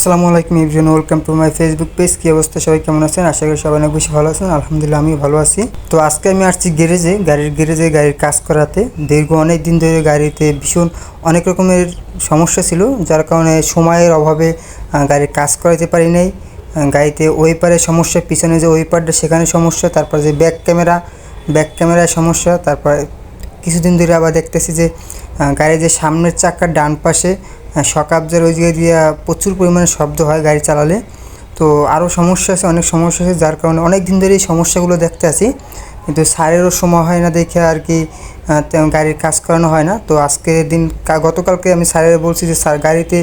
আসসালামু আলাইকুম everyone, welcome to my Facebook page. কী অবস্থা, সবাই কেমন আছেন? আশা করি সবাই অনেক বেশি ভালো আছেন। আলহামদুলিল্লাহ আমি ভালো আছি। তো আজকে আমি আসছি গাড়ির কাজ করাতে। দীর্ঘ অনেক দিন ধরে গাড়িতে ভীষণ অনেক রকমের সমস্যা ছিল, যার কারণে সময়ের অভাবে গাড়ির কাজ করাতে পারি নাই। গাড়িতে ওয়েপারের সমস্যা, পিছনে যে ওয়েপারটা সেখানে সমস্যা, তারপর যে ব্যাক ক্যামেরায় সমস্যা। তারপর কিছুদিন ধরে আবার দেখতেছি যে গাড়ির যে সামনের চাকার ডান পাশে শক অ্যাবজর্বার ওই জায়গায় দিয়ে প্রচুর পরিমাণে শব্দ হয় গাড়ি চালালে। তো আরও সমস্যা আছে, অনেক সমস্যা আছে, যার কারণে অনেক দিন ধরে এই সমস্যাগুলো দেখতে আসি, কিন্তু স্যারেরও সময় হয় না দেখে আর কি গাড়ির কাজ করানো হয় না। তো গতকালকে আমি স্যারের বলছি যে স্যার, গাড়িতে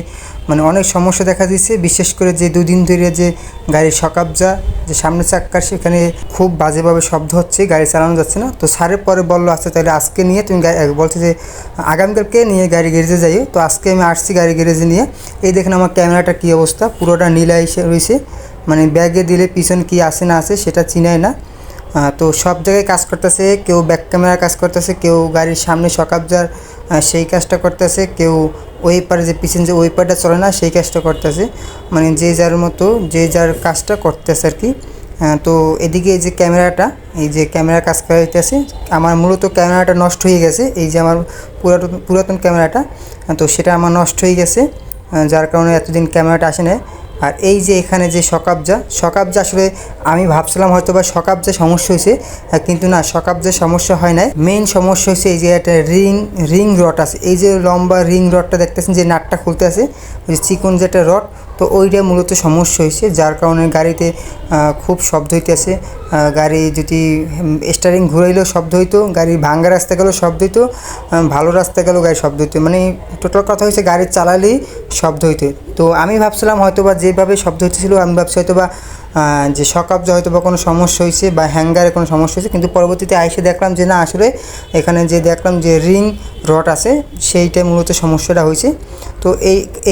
মানে অনেক সমস্যা দেখা দিচ্ছে, বিশেষ করে যে দুদিন ধরে যে গাড়ির শক অ্যাবজর্বার যে সামনের চাক্কার সেখানে খুব বাজেভাবে শব্দ হচ্ছে, গাড়ি চালানো যাচ্ছে না। তো স্যারের পরে বললো আচ্ছা তাহলে আজকে নিয়ে তুমি বলছে যে আগামীকালকে নিয়ে গাড়ি গ্যারেজে যাইও। তো আজকে আমি আসছি গাড়ি গ্যারেজে নিয়ে। এই দেখেন আমার ক্যামেরাটা কী অবস্থা, পুরোটা নীলা এসে রয়েছে, মানে ব্যাগে দিলে পিছনে কি আছে না আছে সেটা চিনায় না। তো সব জায়গায় কাজ করতেছে, কেউ ব্যাক ক্যামেরা কাজ করতেছে, কেউ গাড়ির সামনে শক অ্যাবজর্বার সেই কাজটা করতেছে, কেউ ওয়েপারে যে পিছনে যে ওয়েপারটা চলে না সেই কাজটা করতেছে, মানে যে যার মতো যে যার কাজটা করতেছে আর কি। তো এদিকে এই যে ক্যামেরা কাজ করাইতেছে, আমার মূলত ক্যামেরাটা নষ্ট হয়ে গেছে। এই যে আমার পুরাতন ক্যামেরাটা, তো সেটা আমার নষ্ট হয়ে গেছে, যার কারণে এতদিন ক্যামেরাটা আসে না। আর এই যে এখানে যে শক অ্যাবজর্বার আসলে আমি ভাবছিলাম হয়তো বা শক অ্যাবজর্বার সমস্যা হয়েছে, কিন্তু না, শক অ্যাবজর্বার সমস্যা হয় নাই। মেইন সমস্যা হয়েছে এই যে একটা রিং রড আছে, এই যে লম্বা রিং রডটা দেখতেছেন যে নাটটা খুলতে আছে, ওই যে চিকন যে একটা রড, তো ওইটা মূলত সমস্যা হয়েছে, যার কারণে গাড়িতে খুব শব্দ হইতেছে। গাড়ি যদি স্টারিং ঘুরাইলেও শব্দ হইতো, গাড়ি ভাঙ্গা রাস্তা গেলেও শব্দ হইতো, ভালো রাস্তা গেলেও গাড়ি শব্দ হইতো, মানে টোটাল কথা হয়েছে গাড়ি চালালেই শব্দ হইতো। তো আমি ভাবছিলাম হয়তো বা যেভাবে শব্দ হচ্ছিলো আমি ভাবছি হয়তো বা যে শক অ্যাবজর্বার হয়তো বা কোনো সমস্যা হয়েছে বা হ্যাঙ্গারে কোনো সমস্যা হয়েছে, কিন্তু পরবর্তীতে আইসে দেখলাম যে না, আসলে এখানে যে দেখলাম যে রিং রড আছে সেইটা মূলত সমস্যাটা হয়েছে। তো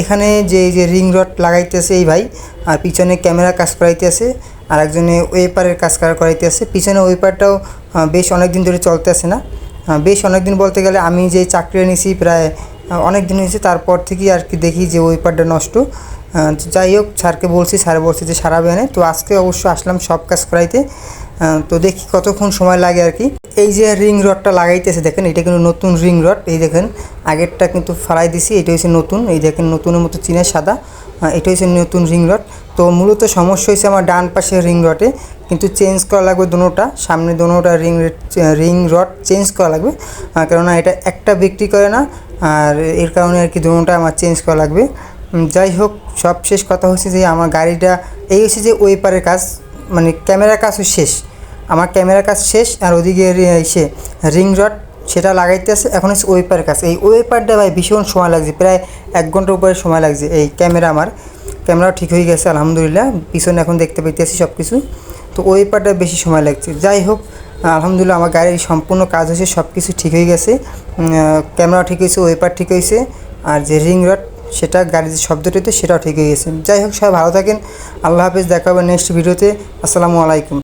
এখানে যে রিং রড লাগাইতেছে এই ভাই, আর পিছনে ক্যামেরা কাজ করাইতেছে, আর একজনে ওয়েপারের কাজ করাইতেছে। পিছনে ওয়েপারটাও বেশ অনেক দিন ধরে চলতেছে না, বেশ অনেক দিন বলতে গেলে আমি যে চাকরি নিয়েছি প্রায় অনেক দিন হয়েছে, তারপর থেকেই আর কি দেখি যে ওয়েপারটা নষ্ট। যাই হোক, স্যারকে বলছি, স্যার বলছে যে সারাবে এনে। তো আজকে অবশ্য আসলাম সব কাজ করাইতে, তো দেখি কতক্ষণ সময় লাগে আর কি। এই যে রিং রডটা লাগাইতেছে দেখেন, এটা কিন্তু নতুন রিং রড, এই দেখেন আগেরটা কিন্তু ফালাই দিছি, এটা হচ্ছে নতুন, এই দেখেন নতুনের মতো চিনের সাদা, এটা হচ্ছে নতুন রিং রড। তো মূলত সমস্যা হয়েছে আমার ডান পাশের রিং রডে, কিন্তু চেঞ্জ করা লাগবে দোনোটা, সামনে দোনোটা রিং রড চেঞ্জ করা লাগবে, কেননা এটা একটা বিক্রি করে না, আর এর কারণে আর কি দোনোটা আমার চেঞ্জ করা লাগবে। যাই হোক, সব শেষ কথা হচ্ছে যে আমার গাড়িটা এই হচ্ছে যে ওয়েপারের কাজ, মানে ক্যামেরার কাজও শেষ, আমার ক্যামেরার কাজ শেষ, আর ওদিকে এসে রিং রড সেটা লাগাইতে আছে। এখন হচ্ছে ওয়েপারের কাজ, এই ওয়েপারটা ভাই ভীষণ সময় লাগছে, প্রায় 1 ঘন্টার উপরে সময় লাগছে। এই আমার ক্যামেরাও ঠিক হয়ে গেছে আলহামদুলিল্লাহ, পিছনে এখন দেখতে পাইতেছি সব কিছু, তো ওয়েপারটা বেশি সময় লাগছে। যাই হোক, আলহামদুলিল্লাহ আমার গাড়ির সম্পূর্ণ কাজ হয়েছে, সব কিছু ঠিক হয়ে গেছে, ক্যামেরা ঠিক হয়েছে, ওয়েপার ঠিক হয়েছে, আর যে রিং রড সেটা গাড়ির যে শব্দটা হতো সেটাও ঠিক হয়ে গেছে। যাই হোক, সবাই ভালো থাকেন, আল্লাহ হাফেজ, দেখা হবে নেক্সট ভিডিওতে। আসসালামু আলাইকুম।